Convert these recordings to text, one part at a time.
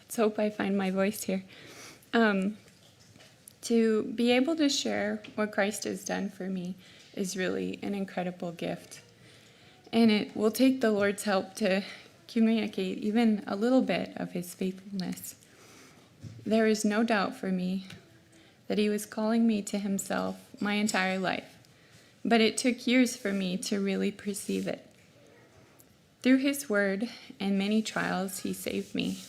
Let's hope I find my voice here. To be able to share what Christ has done for me is really an incredible gift. And it will take the Lord's help to communicate even a little bit of his faithfulness. There is no doubt for me that he was calling me to himself my entire life, but it took years for me to really perceive it. Through his word and many trials, he saved me.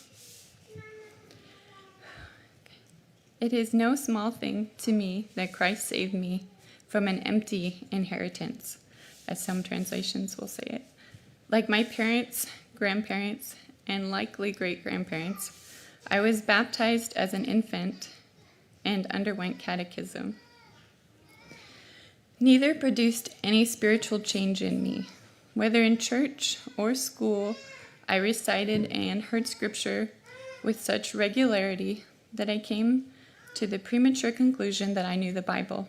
It is no small thing to me that Christ saved me from an empty inheritance, as some translations will say it. Like my parents, grandparents, and likely great-grandparents, I was baptized as an infant and underwent catechism. Neither produced any spiritual change in me. Whether in church or school, I recited and heard scripture with such regularity that I came to the premature conclusion that I knew the Bible.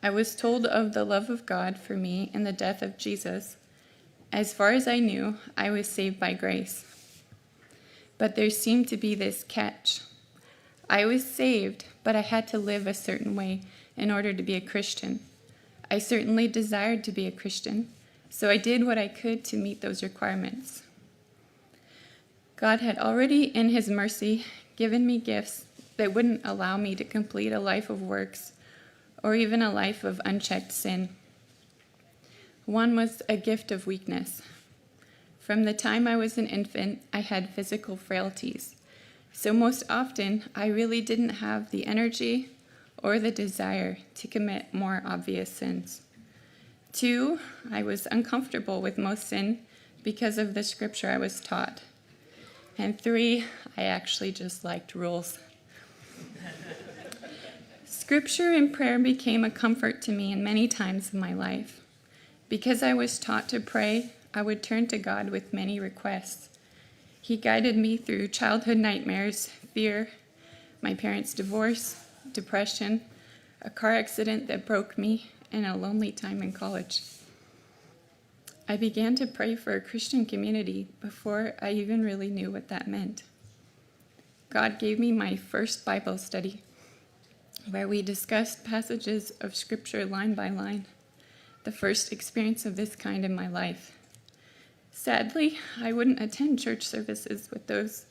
I was told of the love of God for me and the death of Jesus. As far as I knew, I was saved by grace. But there seemed to be this catch. I was saved, but I had to live a certain way in order to be a Christian. I certainly desired to be a Christian, so I did what I could to meet those requirements. God had already, in his mercy, given me gifts that wouldn't allow me to complete a life of works or even a life of unchecked sin. One was a gift of weakness. From the time I was an infant, I had physical frailties. So most often, I really didn't have the energy or the desire to commit more obvious sins. 2, I was uncomfortable with most sin because of the scripture I was taught. And 3, I actually just liked rules. Scripture and prayer became a comfort to me in many times of my life. Because I was taught to pray, I would turn to God with many requests. He guided me through childhood nightmares, fear, my parents' divorce, depression, a car accident that broke me, and a lonely time in college. I began to pray for a Christian community before I even really knew what that meant. God gave me my first Bible study, where we discussed passages of Scripture line by line, the first experience of this kind in my life. Sadly, I wouldn't attend church services with those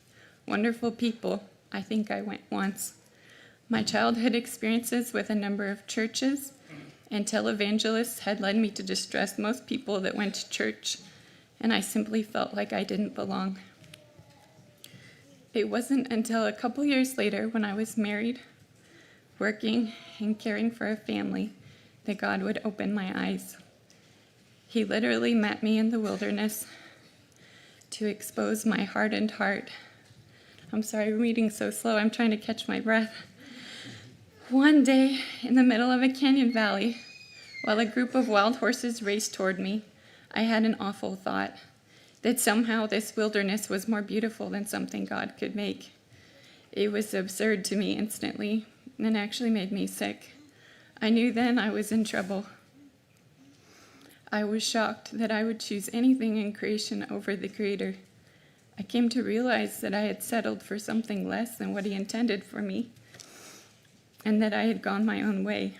wonderful people. I think I went once. My childhood experiences with a number of churches and televangelists had led me to distrust most people that went to church, and I simply felt like I didn't belong. It wasn't until a couple years later, when I was married, working, and caring for a family, that God would open my eyes. He literally met me in the wilderness to expose my hardened heart. I'm sorry, I'm reading so slow, I'm trying to catch my breath. One day, in the middle of a canyon valley, while a group of wild horses raced toward me, I had an awful thought that somehow this wilderness was more beautiful than something God could make. It was absurd to me instantly, and actually made me sick. I knew then I was in trouble. I was shocked that I would choose anything in creation over the Creator. I came to realize that I had settled for something less than what he intended for me, and that I had gone my own way.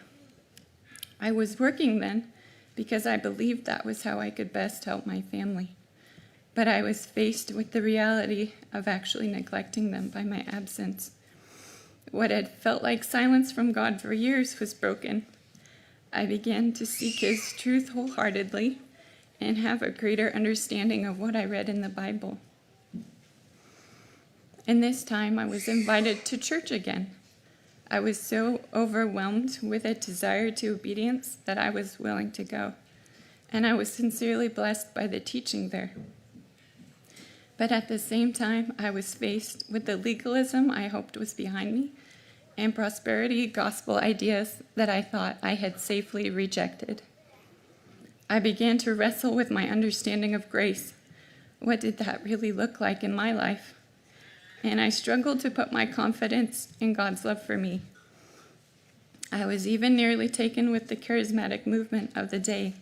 I was working then because I believed that was how I could best help my family. But I was faced with the reality of actually neglecting them by my absence. What had felt like silence from God for years was broken. I began to seek his truth wholeheartedly and have a greater understanding of what I read in the Bible. And this time I was invited to church again. I was so overwhelmed with a desire to obedience that I was willing to go. And I was sincerely blessed by the teaching there. But at the same time, I was faced with the legalism I hoped was behind me and prosperity gospel ideas that I thought I had safely rejected. I began to wrestle with my understanding of grace. What did that really look like in my life? And I struggled to put my confidence in God's love for me. I was even nearly taken with the charismatic movement of the day,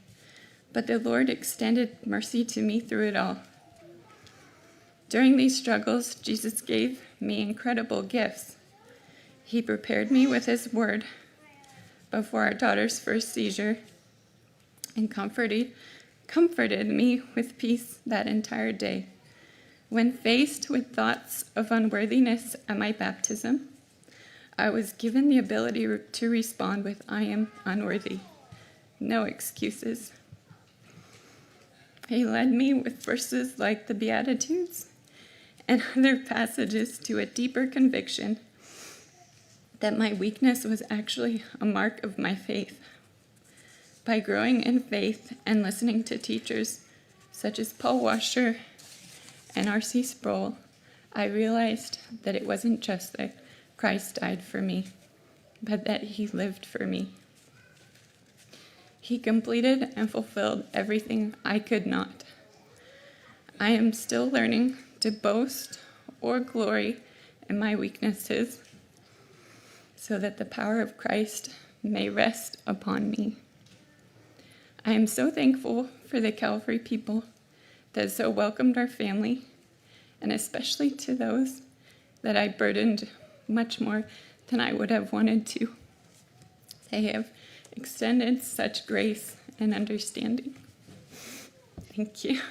but the Lord extended mercy to me through it all. During these struggles, Jesus gave me incredible gifts. He prepared me with his word before our daughter's first seizure and comforted me with peace that entire day. When faced with thoughts of unworthiness at my baptism, I was given the ability to respond with, "I am unworthy." No excuses. He led me with verses like the Beatitudes and other passages to a deeper conviction that my weakness was actually a mark of my faith. By growing in faith and listening to teachers such as Paul Washer and R.C. Sproul, I realized that it wasn't just that Christ died for me, but that he lived for me. He completed and fulfilled everything I could not. I am still learning to boast or glory in my weaknesses so that the power of Christ may rest upon me. I am so thankful for the Calvary people that so welcomed our family, and especially to those that I burdened much more than I would have wanted to. They have extended such grace and understanding. Thank you.